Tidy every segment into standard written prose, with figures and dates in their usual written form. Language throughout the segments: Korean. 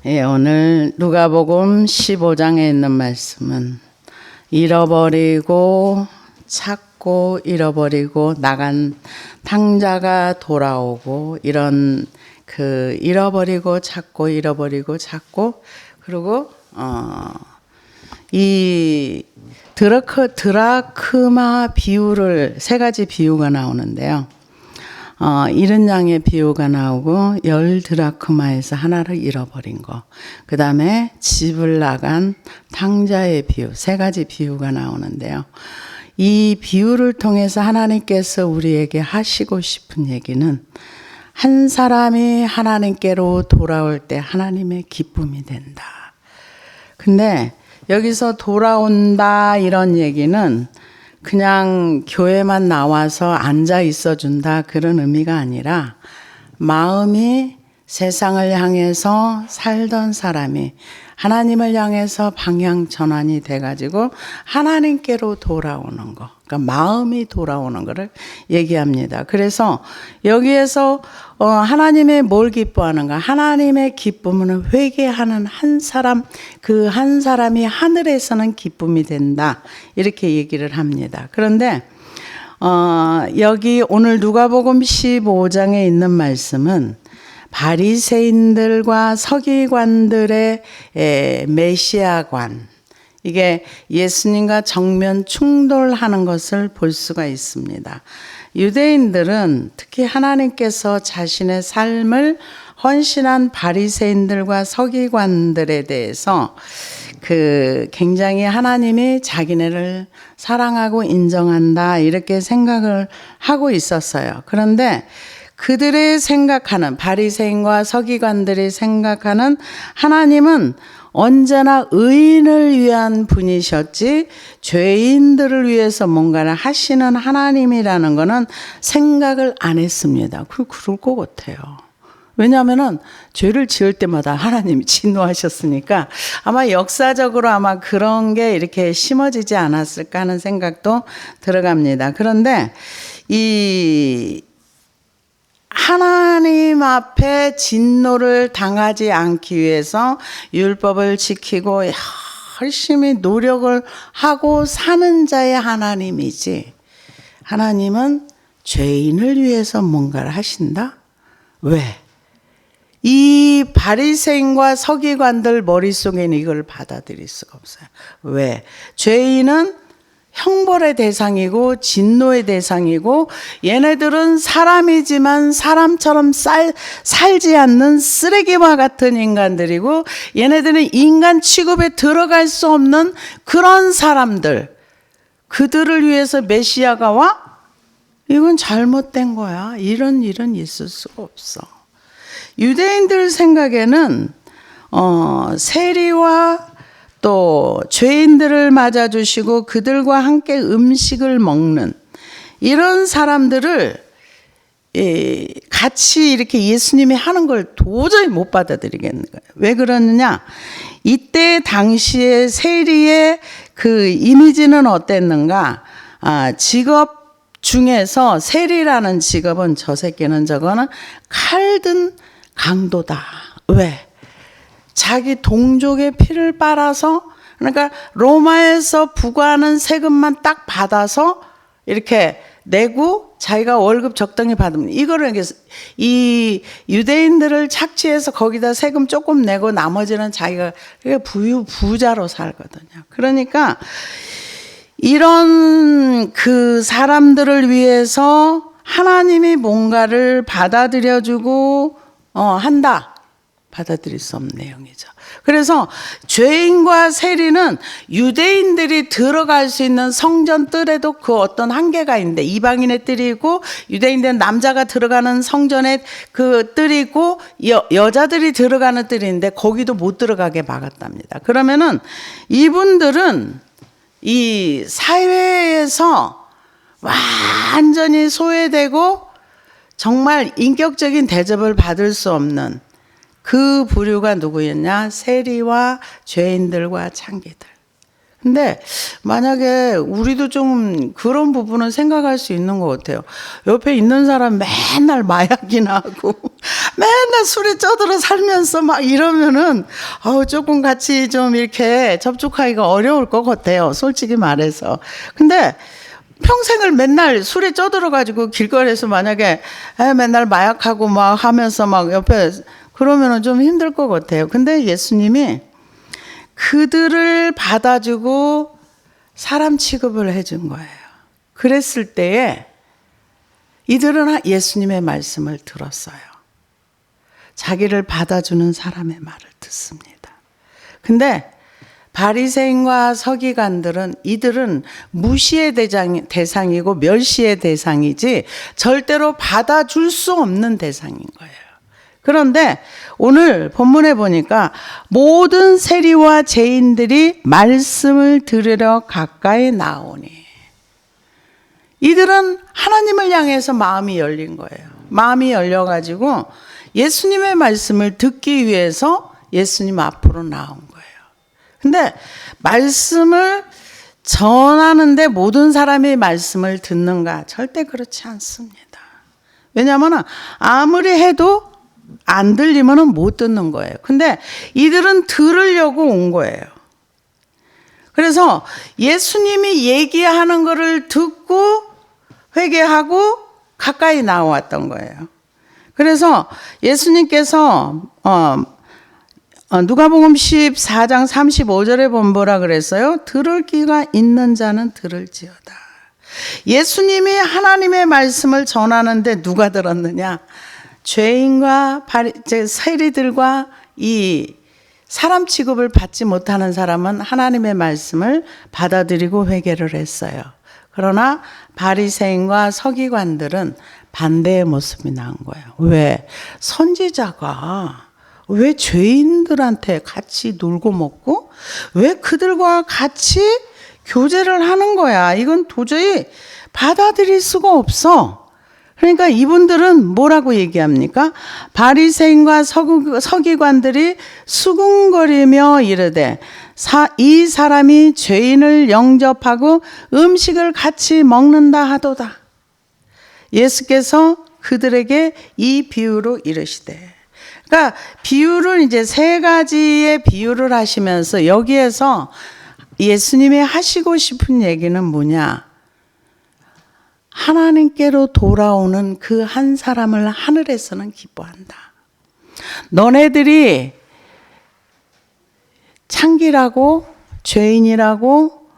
예, 오늘 누가복음 15장에 있는 말씀은 잃어버리고 찾고 잃어버리고 나간 탕자가 돌아오고 이런 잃어버리고 찾고 그리고 이 드라크마 비유를 세 가지 비유가 나오는데요. 70양의 비유가 나오고 10드라크마에서 하나를 잃어버린 거. 그 다음에 집을 나간 탕자의 비유. 세 가지 비유가 나오는데요. 이 비유를 통해서 하나님께서 우리에게 하시고 싶은 얘기는 한 사람이 하나님께로 돌아올 때 하나님의 기쁨이 된다. 근데 여기서 돌아온다 이런 얘기는 그냥 교회만 나와서 앉아 있어 준다 그런 의미가 아니라 마음이 세상을 향해서 살던 사람이 하나님을 향해서 방향 전환이 돼가지고 하나님께로 돌아오는 거. 그러니까 마음이 돌아오는 거를 얘기합니다. 그래서 여기에서 하나님의 뭘 기뻐하는가? 하나님의 기쁨은 회개하는 한 사람, 그 한 사람이 하늘에서는 기쁨이 된다. 이렇게 얘기를 합니다. 그런데 여기 오늘 누가복음 15장에 있는 말씀은 바리새인들과 서기관들의 메시아관, 이게 예수님과 정면 충돌하는 것을 볼 수가 있습니다. 유대인들은 특히 하나님께서 자신의 삶을 헌신한 바리새인들과 서기관들에 대해서 굉장히 하나님이 자기네를 사랑하고 인정한다 이렇게 생각을 하고 있었어요. 그런데 그들의 생각하는 바리새인과 서기관들이 생각하는 하나님은 언제나 의인을 위한 분이셨지 죄인들을 위해서 뭔가를 하시는 하나님이라는 거는 생각을 안 했습니다. 그럴 것 같아요. 왜냐하면은 죄를 지을 때마다 하나님이 진노하셨으니까 아마 역사적으로 아마 그런 게 이렇게 심어지지 않았을까 하는 생각도 들어갑니다. 그런데 하나님 앞에 진노를 당하지 않기 위해서 율법을 지키고 열심히 노력을 하고 사는 자의 하나님이지, 하나님은 죄인을 위해서 뭔가를 하신다? 왜? 이 바리새인과 서기관들 머릿속에는 이걸 받아들일 수가 없어요. 왜? 죄인은 형벌의 대상이고 진노의 대상이고 얘네들은 사람이지만 사람처럼 살지 않는 쓰레기와 같은 인간들이고 얘네들은 인간 취급에 들어갈 수 없는 그런 사람들, 그들을 위해서 메시아가 와? 이건 잘못된 거야. 이런 일은 있을 수가 없어. 유대인들 생각에는 세리와 또 죄인들을 맞아주시고 그들과 함께 음식을 먹는 이런 사람들을 같이 이렇게 예수님이 하는 걸 도저히 못 받아들이겠는 거예요. 왜 그러느냐? 이때 당시에 세리의 그 이미지는 어땠는가? 직업 중에서 세리라는 직업은 저거는 칼든 강도다. 왜? 자기 동족의 피를 빨아서, 그러니까 로마에서 부과하는 세금만 딱 받아서 이렇게 내고 자기가 월급 적당히 받으면, 이거를 이 유대인들을 착취해서 거기다 세금 조금 내고 나머지는 자기가 부자로 살거든요. 그러니까 이런 그 사람들을 위해서 하나님이 뭔가를 받아들여주고 한다. 받아들일 수 없는 내용이죠. 그래서 죄인과 세리는 유대인들이 들어갈 수 있는 성전 뜰에도 그 어떤 한계가 있는데, 이방인의 뜰이 있고 유대인들은 남자가 들어가는 성전의 그 뜰이 있고 여자들이 들어가는 뜰이 있는데 거기도 못 들어가게 막았답니다. 그러면은 이분들은 이 사회에서 완전히 소외되고 정말 인격적인 대접을 받을 수 없는 그 부류가 누구였냐? 세리와 죄인들과 창기들. 근데 만약에 우리도 좀 그런 부분은 생각할 수 있는 것 같아요. 옆에 있는 사람 맨날 마약이나 하고 맨날 술에 쩌들어 살면서 막 이러면은 조금 같이 좀 이렇게 접촉하기가 어려울 것 같아요. 솔직히 말해서. 근데 평생을 맨날 술에 쩌들어 가지고 길거리에서 만약에 맨날 마약하고 막 하면서 막 옆에 그러면은 좀 힘들 것 같아요. 근데 예수님이 그들을 받아주고 사람 취급을 해준 거예요. 그랬을 때에 이들은 예수님의 말씀을 들었어요. 자기를 받아주는 사람의 말을 듣습니다. 근데 바리새인과 서기관들은 이들은 무시의 대상이고 멸시의 대상이지 절대로 받아줄 수 없는 대상인 거예요. 그런데 오늘 본문에 보니까 모든 세리와 죄인들이 말씀을 들으러 가까이 나오니 이들은 하나님을 향해서 마음이 열린 거예요. 마음이 열려가지고 예수님의 말씀을 듣기 위해서 예수님 앞으로 나온 거예요. 근데 말씀을 전하는데 모든 사람이 말씀을 듣는가? 절대 그렇지 않습니다. 왜냐하면 아무리 해도 안 들리면 못 듣는 거예요. 근데 이들은 들으려고 온 거예요. 그래서 예수님이 얘기하는 것을 듣고 회개하고 가까이 나왔던 거예요. 그래서 예수님께서 누가복음 14장 35절에 본 뭐라 그랬어요? 들을 귀가 있는 자는 들을지어다. 예수님이 하나님의 말씀을 전하는데 누가 들었느냐? 죄인과 세리들과 이 사람 취급을 받지 못하는 사람은 하나님의 말씀을 받아들이고 회개를 했어요. 그러나 바리새인과 서기관들은 반대의 모습이 나온 거예요. 왜? 선지자가 왜 죄인들한테 같이 놀고 먹고 왜 그들과 같이 교제를 하는 거야? 이건 도저히 받아들일 수가 없어. 그러니까 이분들은 뭐라고 얘기합니까? 바리새인과 서기관들이 수군거리며 이르되 이 사람이 죄인을 영접하고 음식을 같이 먹는다 하도다. 예수께서 그들에게 이 비유로 이르시되, 그러니까 비유를 이제 세 가지의 비유를 하시면서 여기에서 예수님이 하시고 싶은 얘기는 뭐냐? 하나님께로 돌아오는 그 한 사람을 하늘에서는 기뻐한다. 너네들이 창기라고 죄인이라고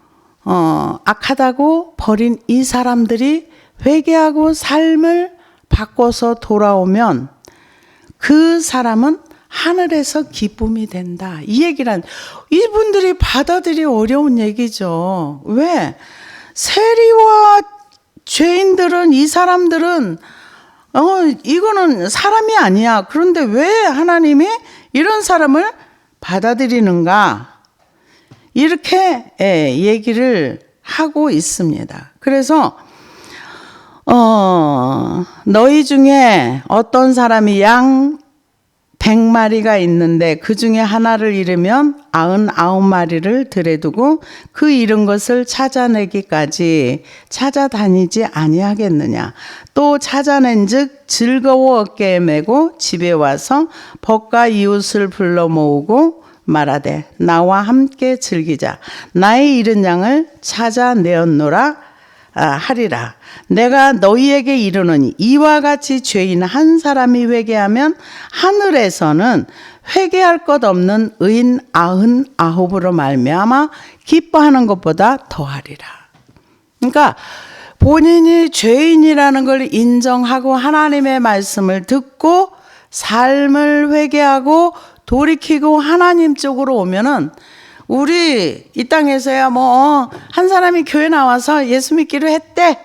악하다고 버린 이 사람들이 회개하고 삶을 바꿔서 돌아오면 그 사람은 하늘에서 기쁨이 된다. 이 얘기란 이분들이 받아들이기 어려운 얘기죠. 왜? 세리와 죄인들은 이 사람들은 이거는 사람이 아니야. 그런데 왜 하나님이 이런 사람을 받아들이는가? 이렇게 얘기를 하고 있습니다. 그래서 너희 중에 어떤 사람이 양 100마리가 있는데 그 중에 하나를 잃으면 99마리를 들에 두고 그 잃은 것을 찾아내기까지 찾아다니지 아니하겠느냐. 또 찾아낸즉 즐거워 어깨에 메고 집에 와서 벗과 이웃을 불러 모으고 말하되 나와 함께 즐기자. 나의 잃은 양을 찾아내었노라 하리라. 내가 너희에게 이르노니 이와 같이 죄인 한 사람이 회개하면 하늘에서는 회개할 것 없는 의인 99으로 말미암아 기뻐하는 것보다 더하리라. 그러니까 본인이 죄인이라는 걸 인정하고 하나님의 말씀을 듣고 삶을 회개하고 돌이키고 하나님 쪽으로 오면은 우리 이 땅에서야 한 사람이 교회 나와서 예수 믿기로 했대.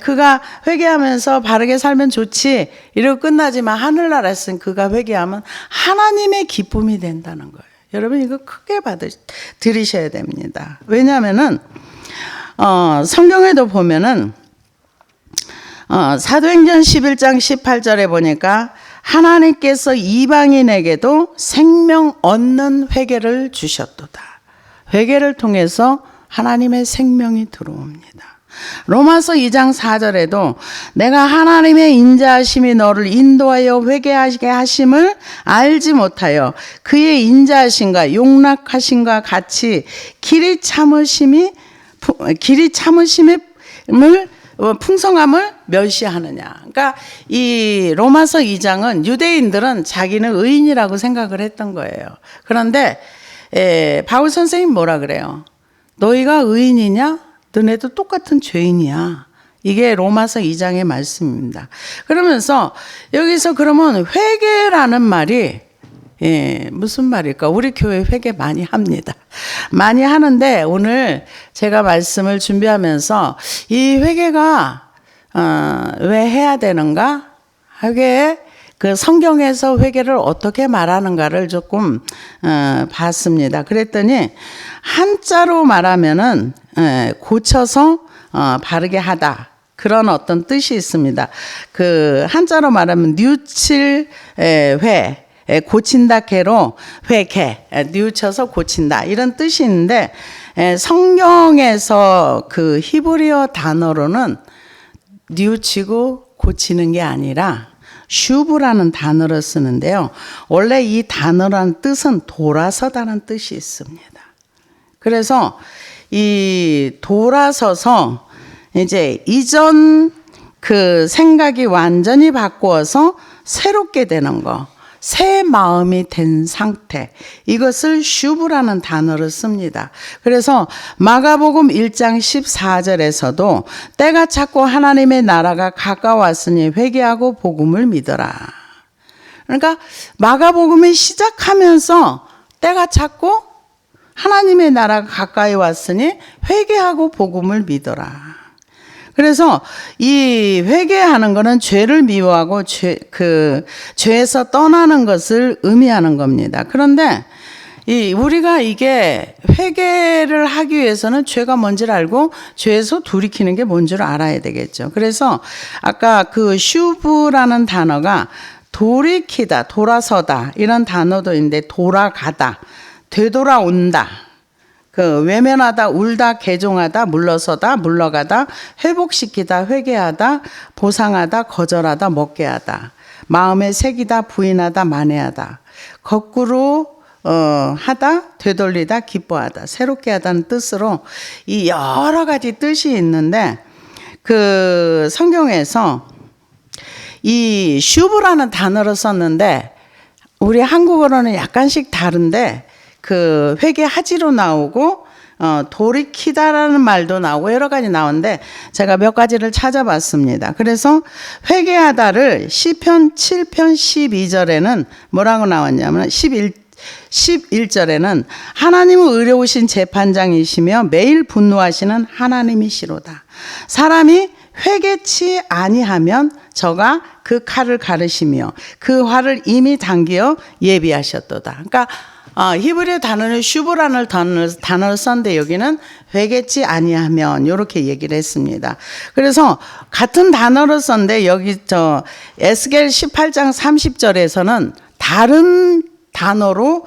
그가 회개하면서 바르게 살면 좋지. 이러고 끝나지만 하늘나라에서는 그가 회개하면 하나님의 기쁨이 된다는 거예요. 여러분 이거 크게 들으셔야 됩니다. 왜냐하면은 성경에도 보면은 사도행전 11장 18절에 보니까 하나님께서 이방인에게도 생명 얻는 회개를 주셨도다. 회개를 통해서 하나님의 생명이 들어옵니다. 로마서 2장 4절에도 내가 하나님의 인자하심이 너를 인도하여 회개하게 하심을 알지 못하여 그의 인자하심과 용납하심과 같이 길이 참으심의 풍성함을 멸시하느냐. 그러니까 이 로마서 2장은 유대인들은 자기는 의인이라고 생각을 했던 거예요. 그런데 바울 선생님 뭐라 그래요? 너희가 의인이냐? 너네도 똑같은 죄인이야. 이게 로마서 2장의 말씀입니다. 그러면서 여기서 그러면 회개라는 말이 무슨 말일까? 우리 교회 회개 많이 합니다. 많이 하는데 오늘 제가 말씀을 준비하면서 이 회개가 왜 해야 되는가? 회개 그 성경에서 회개를 어떻게 말하는가를 조금 봤습니다. 그랬더니 한자로 말하면은 고쳐서 바르게 하다. 그런 어떤 뜻이 있습니다. 그 한자로 말하면 뉘우칠 회, 고친다 개로 회개, 뉘우쳐서 고친다 이런 뜻이 있는데 성경에서 그 히브리어 단어로는 뉘우치고 고치는 게 아니라 슈브라는 단어를 쓰는데요. 원래 이 단어라는 뜻은 돌아서다는 뜻이 있습니다. 그래서 이 돌아서서 이제 이전 그 생각이 완전히 바꾸어서 새롭게 되는 거, 새 마음이 된 상태, 이것을 슈브라는 단어를 씁니다. 그래서 마가복음 1장 14절에서도 때가 찼고 하나님의 나라가 가까웠으니 회개하고 복음을 믿어라. 그러니까 마가복음이 시작하면서 때가 찼고 하나님의 나라가 가까이 왔으니 회개하고 복음을 믿어라. 그래서 이 회개하는 것은 죄를 미워하고 죄에서 떠나는 것을 의미하는 겁니다. 그런데 우리가 이게 회개를 하기 위해서는 죄가 뭔지를 알고 죄에서 돌이키는 게 뭔지를 알아야 되겠죠. 그래서 아까 그 슈브라는 단어가 돌이키다, 돌아서다 이런 단어도 있는데 돌아가다, 되돌아온다. 그 외면하다, 울다, 개종하다, 물러서다, 물러가다, 회복시키다, 회개하다, 보상하다, 거절하다, 먹게 하다, 마음에 새기다, 부인하다, 만회하다, 거꾸로 하다, 되돌리다, 기뻐하다, 새롭게 하다는 뜻으로 이 여러 가지 뜻이 있는데 그 성경에서 이 슈브라는 단어를 썼는데 우리 한국어로는 약간씩 다른데 그 회개하지로 나오고 돌이키다라는 말도 나오고 여러 가지 나오는데 제가 몇 가지를 찾아봤습니다. 그래서 회개하다를 시편 7편 12절에는 뭐라고 나왔냐면 11절에는 하나님은 의로우신 재판장이시며 매일 분노하시는 하나님이시로다. 사람이 회개치 아니하면 저가 그 칼을 가르시며 그 활을 이미 당기어 예비하셨도다. 그러니까 히브리어 단어는 슈브라는 단어를 썼는데 여기는 회개치 아니하면 이렇게 얘기를 했습니다. 그래서 같은 단어를 썼는데 여기 에스겔 18장 30절에서는 다른 단어로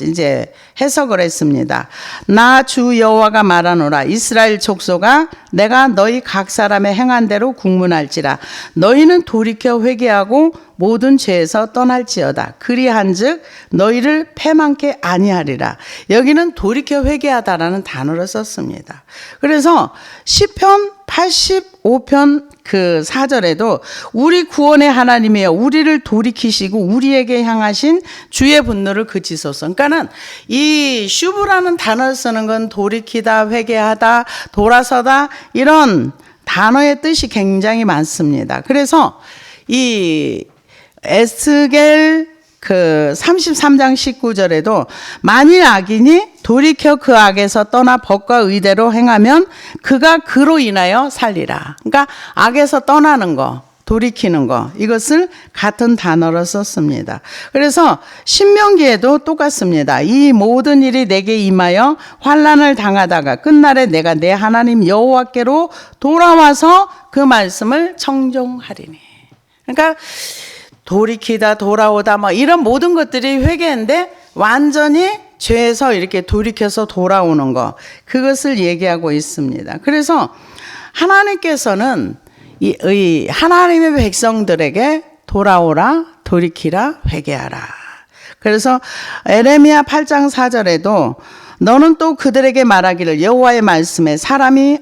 이제 해석을 했습니다. 나 주 여호와가 말하노라 이스라엘 족속아 내가 너희 각 사람의 행한 대로 국문할지라 너희는 돌이켜 회개하고 모든 죄에서 떠날지어다. 그리한즉 너희를 패망케 아니하리라. 여기는 돌이켜 회개하다라는 단어를 썼습니다. 그래서 시편 85편 그 4절에도 우리 구원의 하나님이여 우리를 돌이키시고 우리에게 향하신 주의 분노를 그치소서. 그러니까는 이 슈브라는 단어를 쓰는 건 돌이키다, 회개하다, 돌아서다 이런 단어의 뜻이 굉장히 많습니다. 그래서 이 에스겔 그 33장 19절에도 만일 악인이 돌이켜 그 악에서 떠나 법과 의대로 행하면 그가 그로 인하여 살리라. 그러니까 악에서 떠나는 거, 돌이키는 거 이것을 같은 단어로 썼습니다. 그래서 신명기에도 똑같습니다. 이 모든 일이 내게 임하여 환난을 당하다가 끝날에 내가 내 하나님 여호와께로 돌아와서 그 말씀을 청종하리니. 그러니까 돌이키다, 돌아오다, 이런 모든 것들이 회개인데 완전히 죄에서 이렇게 돌이켜서 돌아오는 거, 그것을 얘기하고 있습니다. 그래서 하나님께서는 이 하나님의 백성들에게 돌아오라, 돌이키라, 회개하라. 그래서 에레미야 8장 4절에도 너는 또 그들에게 말하기를 여호와의 말씀에 사람이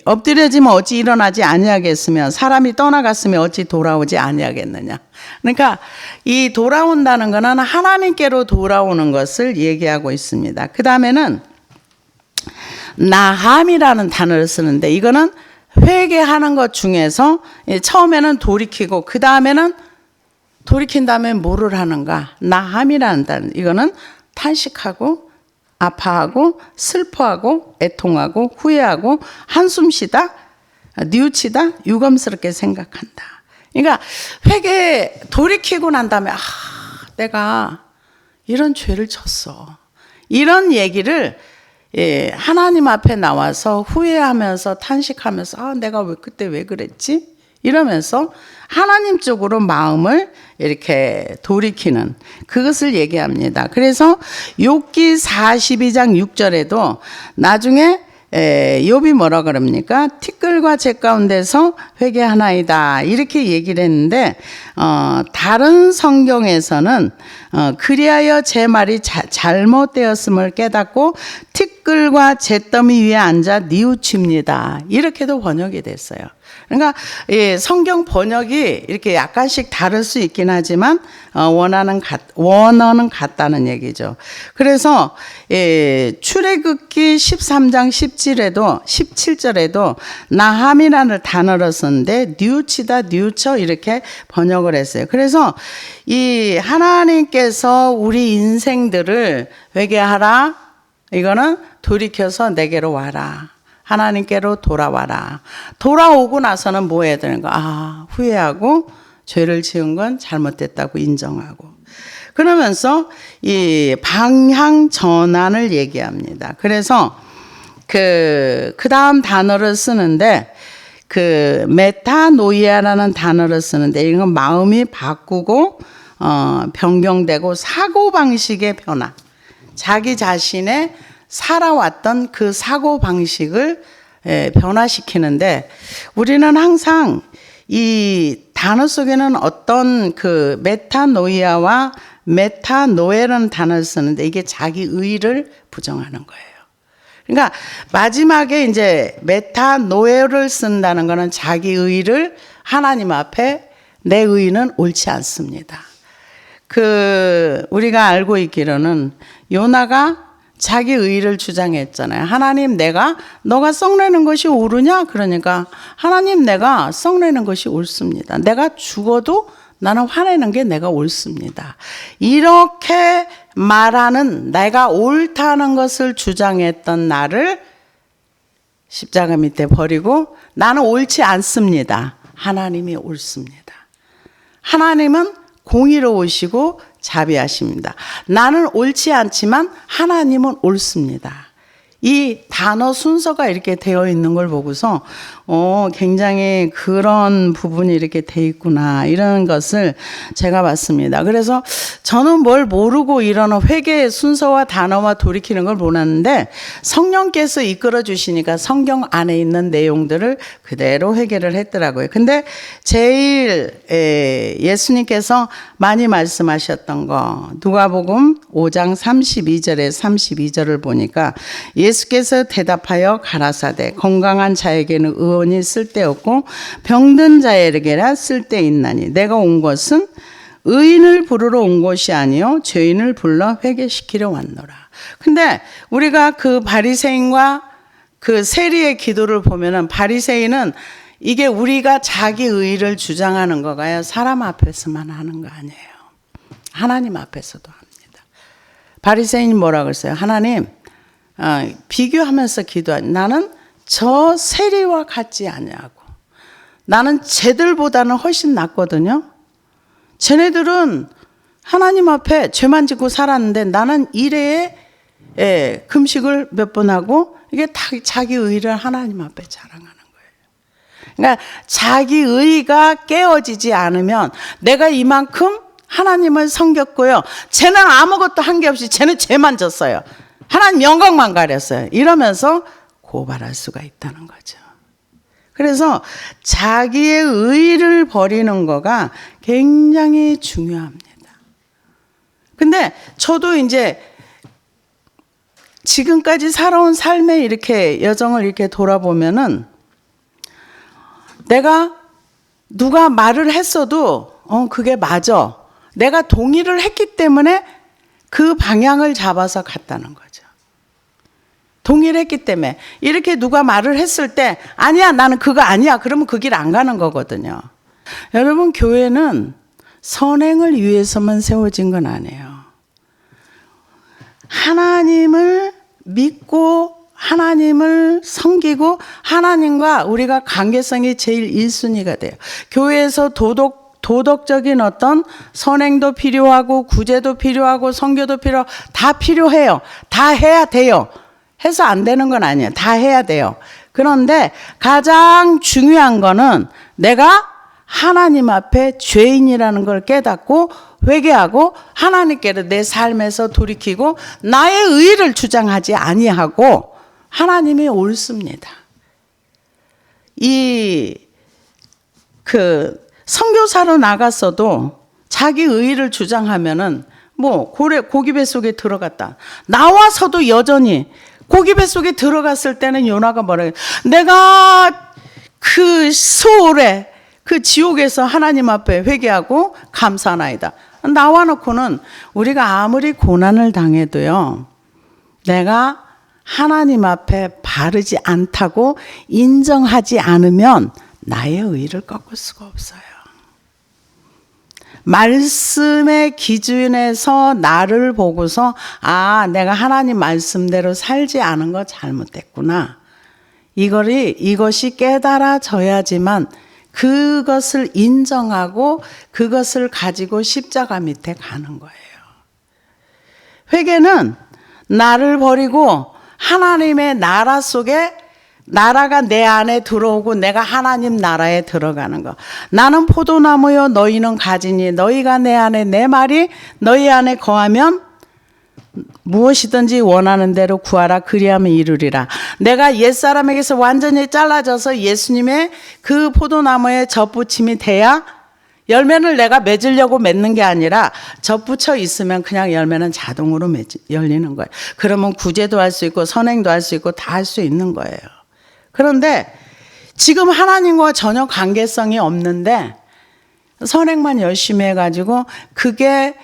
엎드려지면 어찌 일어나지 아니하겠으며 사람이 떠나갔으면 어찌 돌아오지 아니하겠느냐. 그러니까 이 돌아온다는 것은 하나님께로 돌아오는 것을 얘기하고 있습니다. 그 다음에는 나함이라는 단어를 쓰는데 이거는 회개하는 것 중에서 처음에는 돌이키고 그 다음에는 돌이킨 다음에 뭐를 하는가. 나함이라는 단어. 이거는 탄식하고 아파하고 슬퍼하고 애통하고 후회하고 한숨 쉬다 뉘우치다 유감스럽게 생각한다. 그러니까 돌이키고 난 다음에 내가 이런 죄를 졌어. 이런 얘기를 하나님 앞에 나와서 후회하면서 탄식하면서 내가 그때 왜 그랬지? 이러면서 하나님 쪽으로 마음을 이렇게 돌이키는 그것을 얘기합니다. 그래서 욥기 42장 6절에도 나중에 욥이 뭐라 그럽니까? 티끌과 재 가운데서 회개하나이다 이렇게 얘기를 했는데 다른 성경에서는 그리하여 제 말이 잘못되었음을 깨닫고 티끌과 잿더미 위에 앉아 뉘우칩니다 이렇게도 번역이 됐어요. 그러니까 성경 번역이 이렇게 약간씩 다를 수 있긴 하지만 원어는 같다는 얘기죠. 그래서 출애굽기 13장 17절에도 나함이라는 단어를 썼는데 뉘우치다 뉘우쳐 이렇게 번역을 했어요. 그래서 이 하나님께서 우리 인생들을 회개하라. 이거는 돌이켜서 내게로 와라. 하나님께로 돌아와라. 돌아오고 나서는 뭐 해야 되는 거야? 후회하고 죄를 지은 건 잘못됐다고 인정하고. 그러면서 이 방향 전환을 얘기합니다. 그래서 그 다음 단어를 쓰는데 메타노이아라는 단어를 쓰는데 이건 마음이 바꾸고 변경되고 사고방식의 변화. 자기 자신의 살아왔던 그 사고방식을 변화시키는데 우리는 항상 이 단어 속에는 어떤 그 메타노이아와 메타노에라는 단어를 쓰는데 이게 자기 의를 부정하는 거예요. 그러니까 마지막에 이제 메타노에를 쓴다는 거는 자기 의를 하나님 앞에 내 의는 옳지 않습니다. 우리가 알고 있기로는 요나가 자기 의를 주장했잖아요. 하나님 너가 썩내는 것이 옳으냐? 그러니까 하나님 내가 썩내는 것이 옳습니다. 내가 죽어도 나는 화내는 게 내가 옳습니다. 이렇게 말하는 내가 옳다는 것을 주장했던 나를 십자가 밑에 버리고 나는 옳지 않습니다. 하나님이 옳습니다. 하나님은 공의로우시고 자비하십니다. 나는 옳지 않지만 하나님은 옳습니다. 이 단어 순서가 이렇게 되어 있는 걸 보고서 굉장히 그런 부분이 이렇게 돼 있구나 이런 것을 제가 봤습니다. 그래서 저는 뭘 모르고 이런 회개의 순서와 단어와 돌이키는 걸 몰랐는데 성령께서 이끌어 주시니까 성경 안에 있는 내용들을 그대로 회개를 했더라고요. 근데 제일 예수님께서 많이 말씀하셨던 거 누가복음 5장 32절을 보니까 예수께서 대답하여 가라사대 건강한 자에게는 의원이 쓸데없고 병든 자에게나 쓸데있나니 내가 온 것은 의인을 부르러 온 것이 아니요 죄인을 불러 회개시키려 왔노라. 근데 우리가 그 바리새인과 그 세리의 기도를 보면은 바리새인은 이게 우리가 자기 의를 주장하는 거가요 사람 앞에서만 하는 거 아니에요. 하나님 앞에서도 합니다. 바리새인이 뭐라고 했어요? 하나님 비교하면서 기도하니 나는 저 세리와 같지 아니하고 나는 쟤들보다는 훨씬 낫거든요. 쟤네들은 하나님 앞에 죄만 짓고 살았는데 나는 일회에 금식을 몇 번 하고 이게 다 자기 의를 하나님 앞에 자랑하는 거예요. 그러니까 자기 의가 깨어지지 않으면 내가 이만큼 하나님을 섬겼고요. 쟤는 아무것도 한 게 없이 쟤는 죄만 졌어요. 하나님 영광만 가렸어요. 이러면서 고발할 수가 있다는 거죠. 그래서 자기의 의를 버리는 거가 굉장히 중요합니다. 근데 저도 이제 지금까지 살아온 삶의 이렇게 여정을 이렇게 돌아보면은 내가 누가 말을 했어도 그게 맞아. 내가 동의를 했기 때문에 그 방향을 잡아서 갔다는 거죠. 동의를 했기 때문에 이렇게 누가 말을 했을 때 아니야 나는 그거 아니야 그러면 그 길 안 가는 거거든요. 여러분 교회는 선행을 위해서만 세워진 건 아니에요. 하나님을 믿고 하나님을 섬기고 하나님과 우리가 관계성이 제일 1순위가 돼요. 교회에서 도덕적인 어떤 선행도 필요하고 구제도 필요하고 선교도 필요하고 다 필요해요. 다 해야 돼요. 해서 안 되는 건 아니에요. 다 해야 돼요. 그런데 가장 중요한 거는 내가 하나님 앞에 죄인이라는 걸 깨닫고 회개하고 하나님께로 내 삶에서 돌이키고 나의 의를 주장하지 아니하고 하나님이 옳습니다. 선교사로 나갔어도 자기 의를 주장하면은 고기 뱃속에 들어갔다. 나와서도 여전히 고기 뱃속에 들어갔을 때는 요나가 뭐래요? 내가 그 소홀에 그 지옥에서 하나님 앞에 회개하고 감사하나이다. 나와 놓고는 우리가 아무리 고난을 당해도요. 내가 하나님 앞에 바르지 않다고 인정하지 않으면 나의 의를 꺾을 수가 없어요. 말씀의 기준에서 나를 보고서 내가 하나님 말씀대로 살지 않은 거 잘못됐구나. 이것이 깨달아져야지만 그것을 인정하고 그것을 가지고 십자가 밑에 가는 거예요. 회개는 나를 버리고 하나님의 나라 속에 나라가 내 안에 들어오고 내가 하나님 나라에 들어가는 거. 나는 포도나무요 너희는 가지니 너희가 내 안에 내 말이 너희 안에 거하면 무엇이든지 원하는 대로 구하라 그리하면 이루리라. 내가 옛사람에게서 완전히 잘라져서 예수님의 그 포도나무에 젖붙임이 돼야 열매를 내가 맺으려고 맺는 게 아니라 젖붙여 있으면 그냥 열매는 자동으로 열리는 거예요. 그러면 구제도 할 수 있고 선행도 할 수 있고 다 할 수 있는 거예요. 그런데 지금 하나님과 전혀 관계성이 없는데 선행만 열심히 해가지고 그게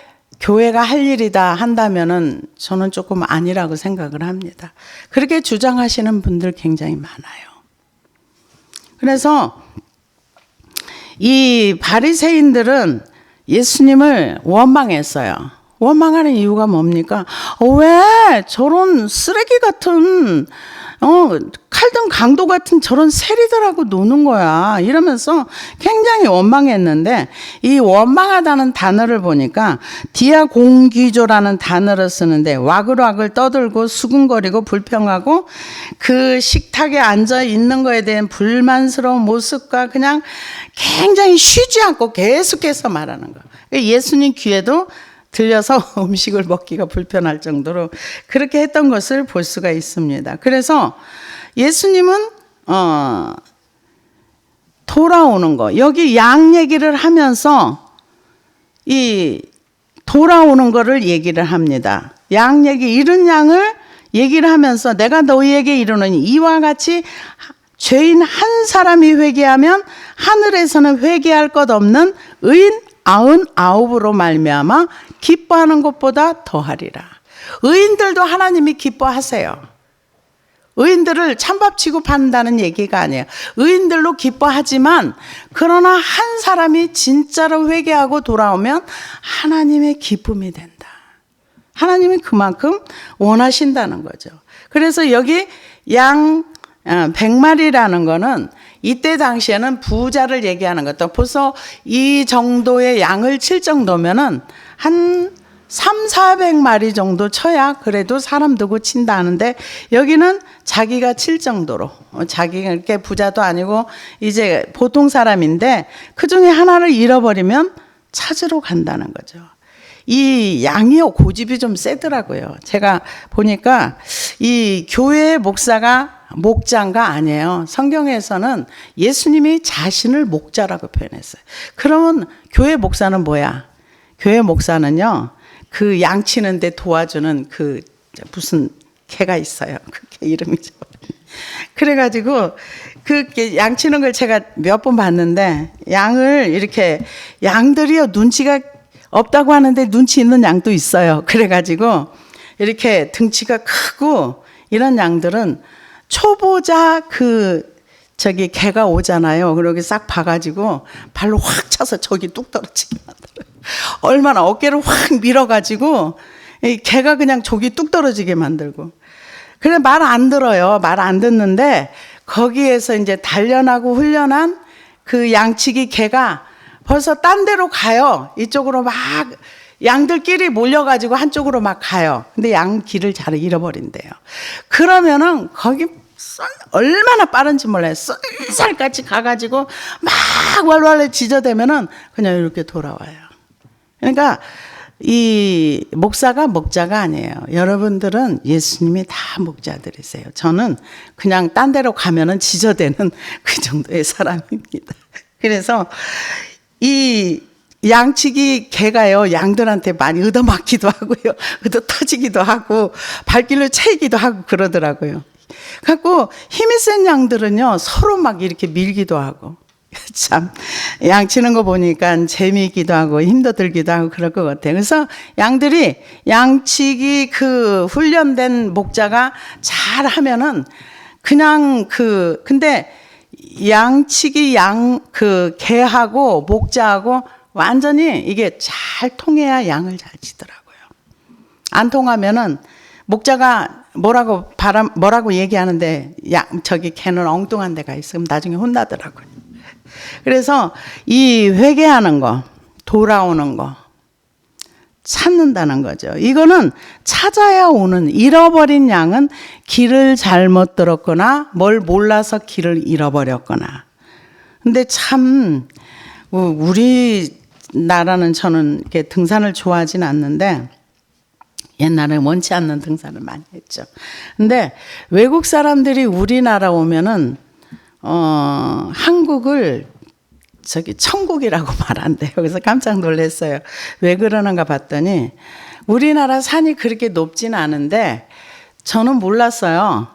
교회가 할 일이다 한다면은 저는 조금 아니라고 생각을 합니다. 그렇게 주장하시는 분들 굉장히 많아요. 그래서 이 바리새인들은 예수님을 원망했어요. 원망하는 이유가 뭡니까? 왜 저런 쓰레기 같은 칼등 강도 같은 저런 세리들하고 노는 거야 이러면서 굉장히 원망했는데 이 원망하다는 단어를 보니까 디아공기조라는 단어를 쓰는데 와글와글 떠들고 수군거리고 불평하고 그 식탁에 앉아 있는 거에 대한 불만스러운 모습과 그냥 굉장히 쉬지 않고 계속해서 말하는 거. 예수님 귀에도 들려서 음식을 먹기가 불편할 정도로 그렇게 했던 것을 볼 수가 있습니다. 그래서 예수님은 돌아오는 거, 여기 양 얘기를 하면서 이 돌아오는 거를 얘기를 합니다. 양 얘기, 잃은 양을 얘기를 하면서 내가 너희에게 이르노니 이와 같이 죄인 한 사람이 회개하면 하늘에서는 회개할 것 없는 의인 99으로 말미암아 기뻐하는 것보다 더하리라. 의인들도 하나님이 기뻐하세요. 의인들을 찬밥 취급한다는 얘기가 아니에요. 의인들로 기뻐하지만 그러나 한 사람이 진짜로 회개하고 돌아오면 하나님의 기쁨이 된다. 하나님이 그만큼 원하신다는 거죠. 그래서 여기 양 100마리라는 거는 이때 당시에는 부자를 얘기하는 것도 벌써 이 정도의 양을 칠 정도면은 한 300-400마리 정도 쳐야 그래도 사람 두고 친다 하는데 여기는 자기가 칠 정도로 자기가 이렇게 부자도 아니고 이제 보통 사람인데 그중에 하나를 잃어버리면 찾으러 간다는 거죠. 이 양이요 고집이 좀 세더라고요. 제가 보니까 이 교회 목사가 목자인가 아니에요. 성경에서는 예수님이 자신을 목자라고 표현했어요. 그러면 교회 목사는 뭐야? 교회 목사는요, 그 양치는데 도와주는 그 무슨 개가 있어요. 그 개 이름이죠. 그래가지고 그 양치는 걸 제가 몇 번 봤는데, 양을 이렇게, 양들이요 눈치가 없다고 하는데 눈치 있는 양도 있어요. 그래가지고 이렇게 등치가 크고 이런 양들은 초보자 개가 오잖아요. 그러고 싹 봐가지고 발로 확 차서 저기 뚝 떨어지게 만들어요. 얼마나 어깨를 확 밀어가지고 이 개가 그냥 저기 뚝 떨어지게 만들고. 그래 말 안 들어요. 말 안 듣는데 거기에서 이제 단련하고 훈련한 그 양치기 개가 벌써 딴 데로 가요. 이쪽으로 막 양들끼리 몰려가지고 한쪽으로 막 가요. 근데 양 길을 잘 잃어버린대요. 그러면은 거기 얼마나 빠른지 몰라요. 쏜살같이 가가지고 막 왈왈 지저대면은 그냥 이렇게 돌아와요. 그러니까 이 목사가 목자가 아니에요. 여러분들은 예수님이 다 목자들이세요. 저는 그냥 딴 데로 가면은 지저대는 그 정도의 사람입니다. 그래서 이 양치기 개가요, 양들한테 많이 얻어맞기도 하고요, 얻어 터지기도 하고, 발길로 채이기도 하고 그러더라고요. 그래갖고 힘이 센 양들은요, 서로 막 이렇게 밀기도 하고. 참, 양치는 거 보니까 재미있기도 하고, 힘도 들기도 하고 그럴 것 같아요. 그래서 양들이 양치기 그 훈련된 목자가 잘 하면은 그냥 근데 양치기 개하고 목자하고 완전히 이게 잘 통해야 양을 잘 치더라고요. 안 통하면은 목자가 뭐라고 얘기하는데 저기 개는 엉뚱한 데가 있으면 나중에 혼나더라고요. 그래서 이 회개하는 거, 돌아오는 거, 찾는다는 거죠. 이거는 찾아야 오는, 잃어버린 양은 길을 잘못 들었거나 뭘 몰라서 길을 잃어버렸거나. 근데 참 우리나라는 저는 이렇게 등산을 좋아하진 않는데 옛날에 원치 않는 등산을 많이 했죠. 근데 외국 사람들이 우리나라 오면은 한국을 천국이라고 말한대요. 그래서 깜짝 놀랐어요. 왜 그러는가 봤더니 우리나라 산이 그렇게 높지는 않은데 저는 몰랐어요.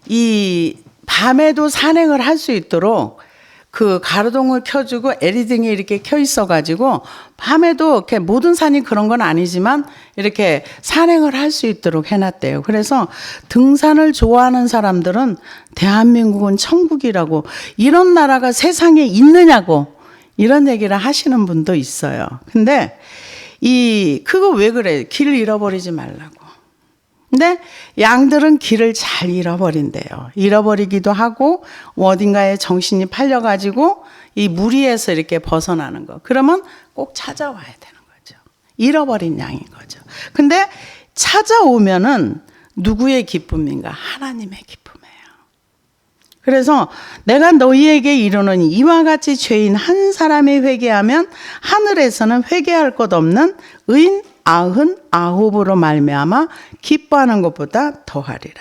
이 밤에도 산행을 할 수 있도록 그 가로등을 켜주고 LED등이 이렇게 켜 있어가지고 밤에도 이렇게 모든 산이 그런 건 아니지만 이렇게 산행을 할 수 있도록 해놨대요. 그래서 등산을 좋아하는 사람들은 대한민국은 천국이라고, 이런 나라가 세상에 있느냐고 이런 얘기를 하시는 분도 있어요. 근데 그거 왜 그래? 길 잃어버리지 말라고. 근데 양들은 길을 잘 잃어버린대요. 잃어버리기도 하고 어딘가에 정신이 팔려가지고 이 무리에서 이렇게 벗어나는 거. 그러면 꼭 찾아와야 되는 거죠. 잃어버린 양인 거죠. 근데 찾아오면은 누구의 기쁨인가? 하나님의 기쁨이에요. 그래서 내가 너희에게 이르노니 이와 같이 죄인 한 사람이 회개하면 하늘에서는 회개할 것 없는 의인 99으로 말미암아 기뻐하는 것보다 더하리라.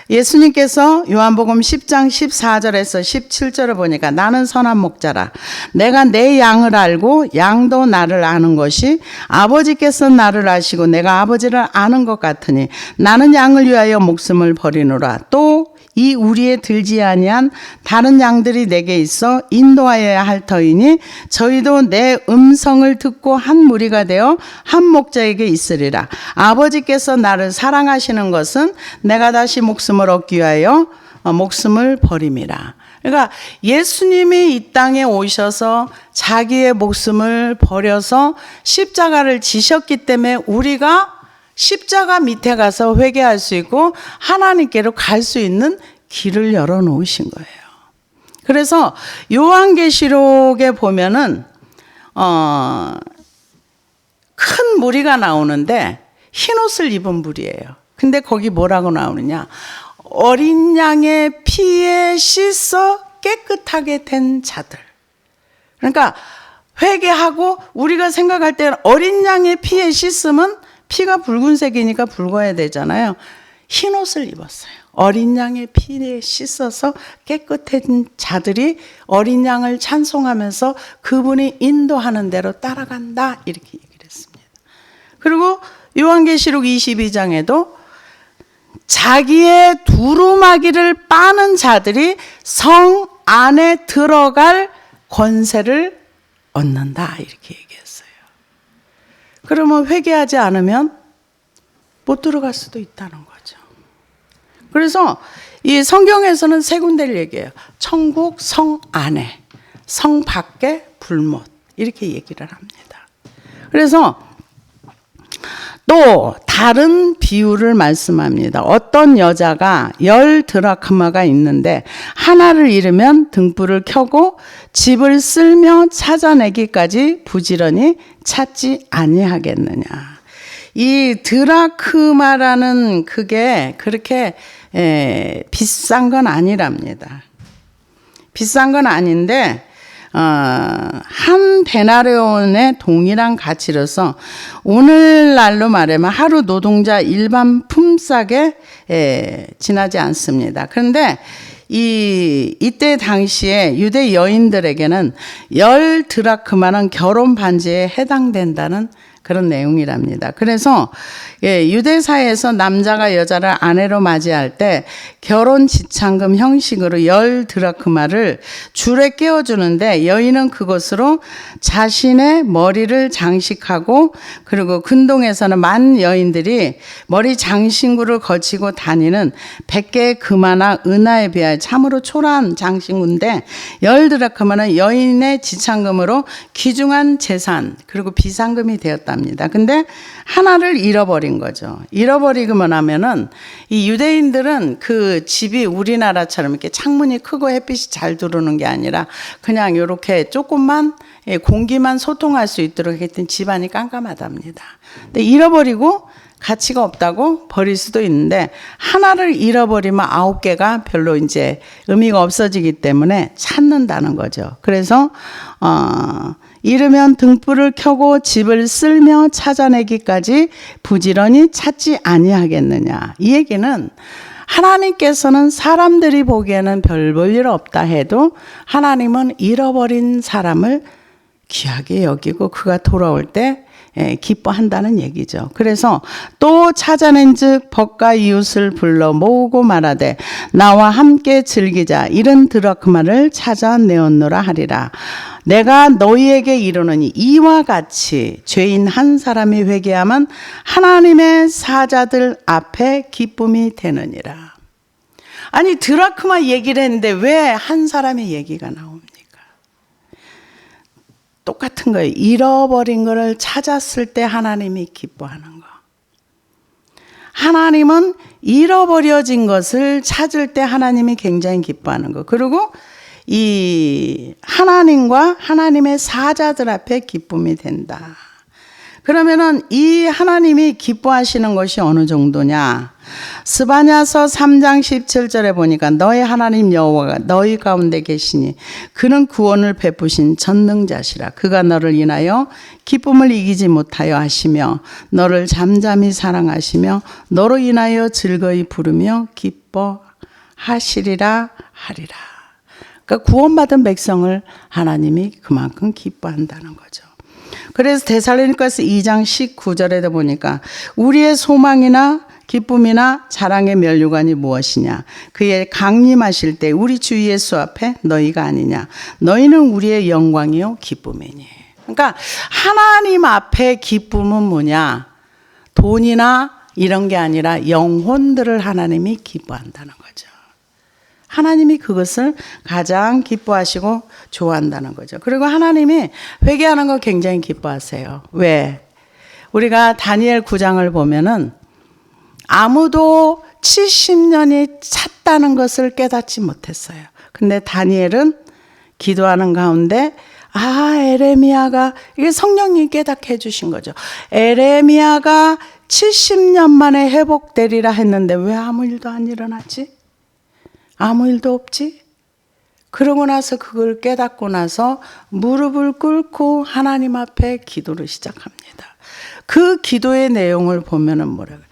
예수님께서 요한복음 10장 14절에서 17절을 보니까 나는 선한 목자라. 내가 내 양을 알고 양도 나를 아는 것이 아버지께서 나를 아시고 내가 아버지를 아는 것 같으니 나는 양을 위하여 목숨을 버리노라. 또 이 우리에 들지 아니한 다른 양들이 내게 있어 인도하여야 할 터이니 저희도 내 음성을 듣고 한 무리가 되어 한 목자에게 있으리라. 아버지께서 나를 사랑하시는 것은 내가 다시 목숨을 얻기 위하여 목숨을 버림이라. 그러니까 예수님이 이 땅에 오셔서 자기의 목숨을 버려서 십자가를 지셨기 때문에 우리가 십자가 밑에 가서 회개할 수 있고 하나님께로 갈 수 있는 길을 열어놓으신 거예요. 그래서 요한계시록에 보면은 큰 무리가 나오는데 흰옷을 입은 무리예요. 근데 거기 뭐라고 나오느냐? 어린 양의 피에 씻어 깨끗하게 된 자들. 그러니까 회개하고 우리가 생각할 때는 어린 양의 피에 씻으면 피가 붉은색이니까 붉어야 되잖아요. 흰옷을 입었어요. 어린 양의 피에 씻어서 깨끗한 자들이 어린 양을 찬송하면서 그분이 인도하는 대로 따라간다, 이렇게 얘기를 했습니다. 그리고 요한계시록 22장에도 자기의 두루마기를 빠는 자들이 성 안에 들어갈 권세를 얻는다, 이렇게 얘기했어요. 그러면 회개하지 않으면 못 들어갈 수도 있다는 거죠. 그래서 이 성경에서는 세 군데를 얘기해요. 천국 성 안에, 성 밖에 불못, 이렇게 얘기를 합니다. 그래서 또 다른 비유를 말씀합니다. 어떤 여자가 10 드라크마가 있는데 하나를 잃으면 등불을 켜고 집을 쓸며 찾아내기까지 부지런히 찾지 아니하겠느냐. 이 드라크마라는 그게 그렇게 비싼 건 아니랍니다. 비싼 건 아닌데 한 데나리온의 동일한 가치로서 오늘날로 말하면 하루 노동자 일반 품삯에 지나지 않습니다. 그런데 이때 당시에 유대 여인들에게는 10 드라크마는 결혼 반지에 해당된다는 그런 내용이랍니다. 그래서 유대사에서 남자가 여자를 아내로 맞이할 때 결혼 지참금 형식으로 10 드라크마를 줄에 끼워주는데 여인은 그것으로 자신의 머리를 장식하고, 그리고 근동에서는 많은 여인들이 머리 장신구를 거치고 다니는 100개의 금화나 은하에 비하여 참으로 초라한 장신구인데 10 드라크마는 여인의 지참금으로 귀중한 재산 그리고 비상금이 되었답니다. 근데 하나를 잃어버린 거죠. 잃어버리기만 하면은 이 유대인들은 그 집이 우리나라처럼 이렇게 창문이 크고 햇빛이 잘 들어오는 게 아니라 그냥 이렇게 조금만 공기만 소통할 수 있도록 했던 집안이 깜깜하답니다. 근데 잃어버리고 가치가 없다고 버릴 수도 있는데 하나를 잃어버리면 9개가 별로 이제 의미가 없어지기 때문에 찾는다는 거죠. 그래서 잃으면 등불을 켜고 집을 쓸며 찾아내기까지 부지런히 찾지 아니하겠느냐. 이 얘기는 하나님께서는 사람들이 보기에는 별 볼 일 없다 해도 하나님은 잃어버린 사람을 귀하게 여기고 그가 돌아올 때 기뻐한다는 얘기죠. 그래서 또 찾아낸 즉 벗과 이웃을 불러 모으고 말하되 나와 함께 즐기자. 70 드라크마를 찾아내었노라 하리라. 내가 너희에게 이르노니 이와 같이 죄인 한 사람이 회개하면 하나님의 사자들 앞에 기쁨이 되느니라. 아니 드라크마 얘기를 했는데 왜 한 사람의 얘기가 나옵니까? 똑같은 거예요. 잃어버린 것을 찾았을 때 하나님이 기뻐하는 거. 하나님은 잃어버려진 것을 찾을 때 하나님이 굉장히 기뻐하는 거. 그리고 이 하나님과 하나님의 사자들 앞에 기쁨이 된다. 그러면은 이 하나님이 기뻐하시는 것이 어느 정도냐? 스바냐서 3장 17절에 보니까 너희 하나님 여호와가 너희 가운데 계시니 그는 구원을 베푸신 전능자시라. 그가 너를 인하여 기쁨을 이기지 못하여 하시며 너를 잠잠히 사랑하시며 너로 인하여 즐거이 부르며 기뻐하시리라 하리라. 그러니까 구원받은 백성을 하나님이 그만큼 기뻐한다는 거죠. 그래서 데살로니가서 2장 19절에도 보니까 우리의 소망이나 기쁨이나 자랑의 면류관이 무엇이냐? 그의 강림하실 때 우리 주 예수 앞에 너희가 아니냐? 너희는 우리의 영광이요 기쁨이니. 그러니까 하나님 앞에 기쁨은 뭐냐? 돈이나 이런 게 아니라 영혼들을 하나님이 기뻐한다는 거죠. 하나님이 그것을 가장 기뻐하시고 좋아한다는 거죠. 그리고 하나님이 회개하는 거 굉장히 기뻐하세요. 왜? 우리가 다니엘 9장을 보면은 아무도 70년이 찼다는 것을 깨닫지 못했어요. 근데 다니엘은 기도하는 가운데 에레미야가, 이게 성령님이 깨닫게 해주신 거죠. 에레미야가 70년 만에 회복되리라 했는데 왜 아무 일도 안 일어났지? 아무 일도 없지? 그러고 나서 그걸 깨닫고 나서 무릎을 꿇고 하나님 앞에 기도를 시작합니다. 그 기도의 내용을 보면은 뭐라고요?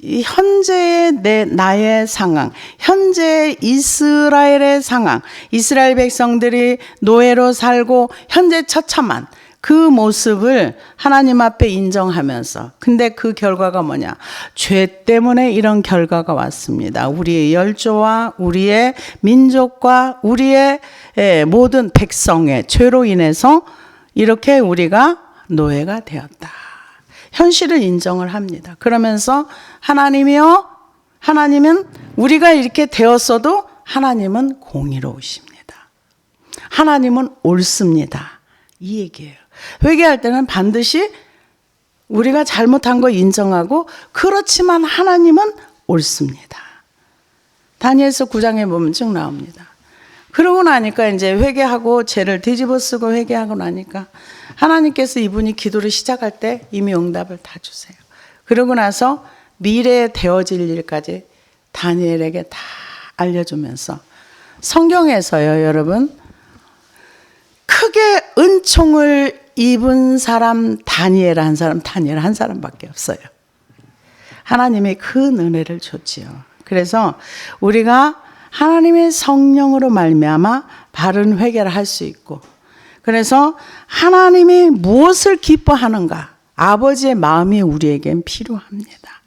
이 현재의 나의 상황, 현재 이스라엘의 상황, 이스라엘 백성들이 노예로 살고 현재 처참한 그 모습을 하나님 앞에 인정하면서, 근데 그 결과가 뭐냐? 죄 때문에 이런 결과가 왔습니다. 우리의 열조와 우리의 민족과 우리의 모든 백성의 죄로 인해서 이렇게 우리가 노예가 되었다. 현실을 인정을 합니다. 그러면서 하나님이요, 하나님은 우리가 이렇게 되었어도 하나님은 공의로우십니다. 하나님은 옳습니다. 이 얘기예요. 회개할 때는 반드시 우리가 잘못한 거 인정하고, 그렇지만 하나님은 옳습니다. 다니엘서 9장에 보면 쭉 나옵니다. 그러고 나니까 이제 회개하고 죄를 뒤집어 쓰고 회개하고 나니까 하나님께서 이분이 기도를 시작할 때 이미 응답을 다 주세요. 그러고 나서 미래에 되어질 일까지 다니엘에게 다 알려주면서, 성경에서요, 여러분, 크게 은총을 입은 사람 다니엘 한 사람밖에 없어요. 하나님이 큰 은혜를 줬지요. 그래서 우리가 하나님의 성령으로 말미암아 바른 회개를 할 수 있고, 그래서 하나님이 무엇을 기뻐하는가, 아버지의 마음이 우리에겐 필요합니다.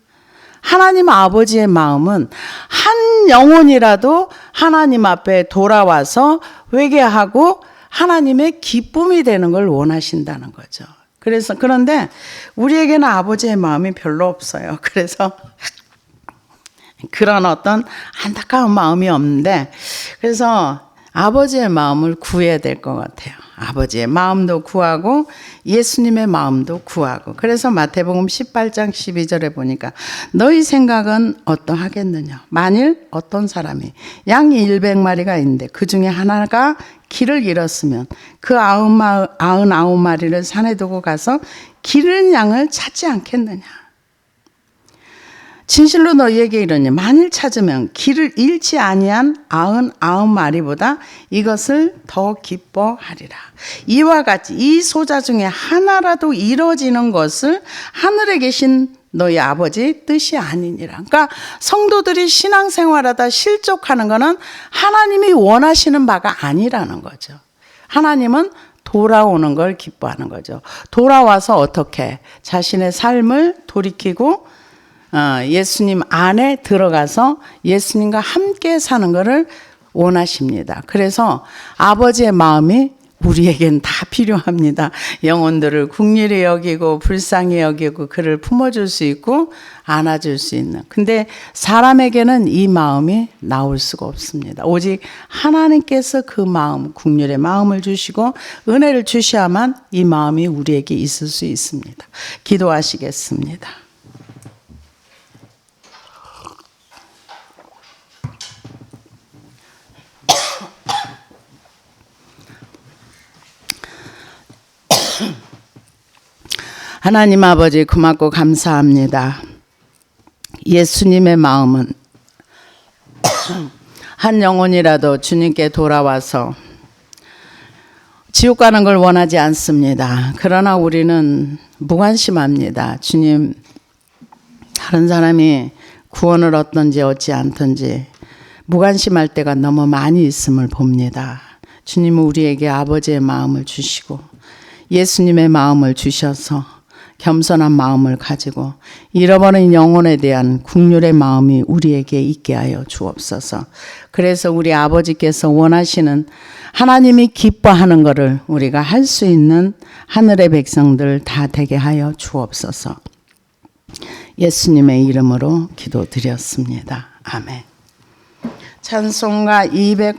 하나님 아버지의 마음은 한 영혼이라도 하나님 앞에 돌아와서 회개하고 하나님의 기쁨이 되는 걸 원하신다는 거죠. 그런데 우리에게는 아버지의 마음이 별로 없어요. 그래서 그런 어떤 안타까운 마음이 없는데, 그래서 아버지의 마음을 구해야 될 것 같아요. 아버지의 마음도 구하고 예수님의 마음도 구하고. 그래서 마태복음 18장 12절에 보니까 너희 생각은 어떠하겠느냐. 만일 어떤 사람이 양 100마리가 있는데 그 중에 하나가 길을 잃었으면 그 99마리를 산에 두고 가서 길을 양을 찾지 않겠느냐. 진실로 너희에게 이르니 만일 찾으면 길을 잃지 아니한 99마리보다 이것을 더 기뻐하리라. 이와 같이 이 소자 중에 하나라도 이루어지는 것을 하늘에 계신 너희 아버지 뜻이 아니니라. 그러니까 성도들이 신앙생활하다 실족하는 것은 하나님이 원하시는 바가 아니라는 거죠. 하나님은 돌아오는 걸 기뻐하는 거죠. 돌아와서 어떻게 자신의 삶을 돌이키고 예수님 안에 들어가서 예수님과 함께 사는 것을 원하십니다. 그래서 아버지의 마음이 우리에겐 다 필요합니다. 영혼들을 긍휼히 여기고 불쌍히 여기고 그를 품어줄 수 있고 안아줄 수 있는. 근데 사람에게는 이 마음이 나올 수가 없습니다. 오직 하나님께서 그 마음, 긍휼의 마음을 주시고 은혜를 주셔야만 이 마음이 우리에게 있을 수 있습니다. 기도하시겠습니다. 하나님 아버지 고맙고 감사합니다. 예수님의 마음은 한 영혼이라도 주님께 돌아와서 지옥 가는 걸 원하지 않습니다. 그러나 우리는 무관심합니다. 주님, 다른 사람이 구원을 얻든지 얻지 않든지 무관심할 때가 너무 많이 있음을 봅니다. 주님은 우리에게 아버지의 마음을 주시고 예수님의 마음을 주셔서 겸손한 마음을 가지고 잃어버린 영혼에 대한 긍휼의 마음이 우리에게 있게 하여 주옵소서. 그래서 우리 아버지께서 원하시는 하나님이 기뻐하는 것을 우리가 할 수 있는 하늘의 백성들 다 되게 하여 주옵소서. 예수님의 이름으로 기도드렸습니다. 아멘. 찬송가 200